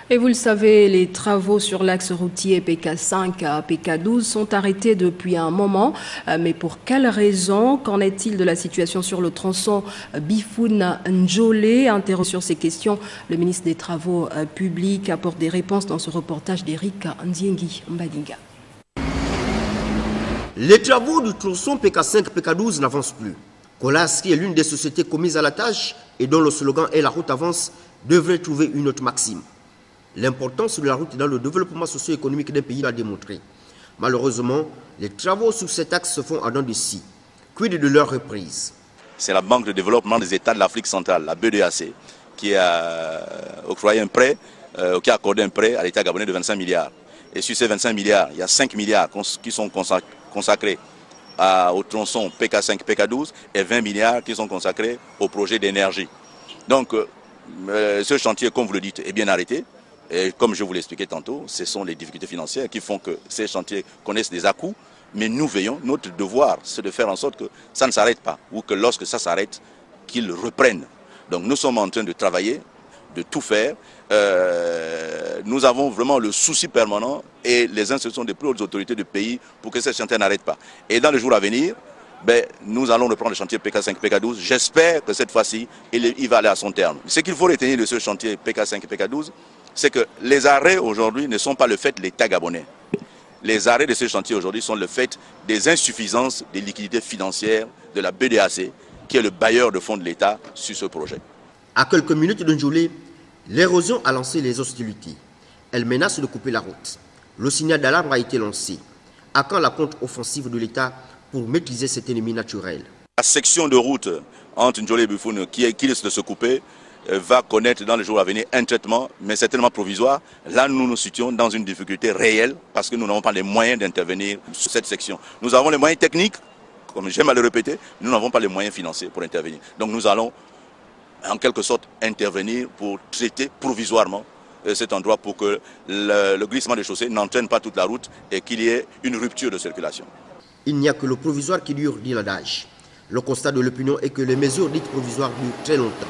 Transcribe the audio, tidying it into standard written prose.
Et vous le savez, les travaux sur l'axe routier PK5 à PK12 sont arrêtés depuis un moment. Mais pour quelles raisons? Qu'en est-il de la situation sur le tronçon Bifoun-Njolé? Interrogé sur ces questions, le ministre des Travaux publics apporte des réponses dans ce reportage d'Eric Ndiengi Mbadinga. Les travaux du tronçon PK5-PK12 n'avancent plus. Colas, qui est l'une des sociétés commises à la tâche et dont le slogan est « La route avance », devrait trouver une autre maxime. L'importance de la route dans le développement socio-économique d'un pays l'a démontré. Malheureusement, les travaux sur cet axe se font en dents de scie. Quid de leur reprise? C'est la Banque de développement des États de l'Afrique centrale, la BEDAC, qui a octroyé un prêt, qui a accordé un prêt à l'État gabonais de 25 milliards. Et sur ces 25 milliards, il y a 5 milliards qui sont consacrés au tronçon PK5, PK12 et 20 milliards qui sont consacrés au projet d'énergie. Donc, ce chantier, comme vous le dites, est bien arrêté. Et comme je vous l'expliquais tantôt, ce sont les difficultés financières qui font que ces chantiers connaissent des à-coups. Mais nous veillons, notre devoir, c'est de faire en sorte que ça ne s'arrête pas, ou que lorsque ça s'arrête, qu'ils reprennent. Donc nous sommes en train de travailler, de tout faire. Nous avons vraiment le souci permanent et les instructions des plus hautes autorités du pays pour que ces chantiers n'arrêtent pas. Et dans les jours à venir, nous allons reprendre le chantier PK5, PK12. J'espère que cette fois-ci, il va aller à son terme. Ce qu'il faut retenir de ce chantier PK5 et PK12, c'est que les arrêts aujourd'hui ne sont pas le fait de l'État gabonais. Les arrêts de ce chantier aujourd'hui sont le fait des insuffisances des liquidités financières de la BEDAC, qui est le bailleur de fonds de l'État sur ce projet. À quelques minutes de Njolé, l'érosion a lancé les hostilités. Elle menace de couper la route. Le signal d'alarme a été lancé. À quand la contre-offensive de l'État pour maîtriser cet ennemi naturel? La section de route entre Njolé et Bifoun qui risque de se couper va connaître dans les jours à venir un traitement, mais certainement provisoire. Là, nous nous situons dans une difficulté réelle parce que nous n'avons pas les moyens d'intervenir sur cette section. Nous avons les moyens techniques, comme j'aime à le répéter, nous n'avons pas les moyens financiers pour intervenir. Donc nous allons en quelque sorte intervenir pour traiter provisoirement cet endroit pour que le glissement des chaussées n'entraîne pas toute la route et qu'il y ait une rupture de circulation. Il n'y a que le provisoire qui dure, dit l'adage. Le constat de l'opinion est que les mesures dites provisoires durent très longtemps.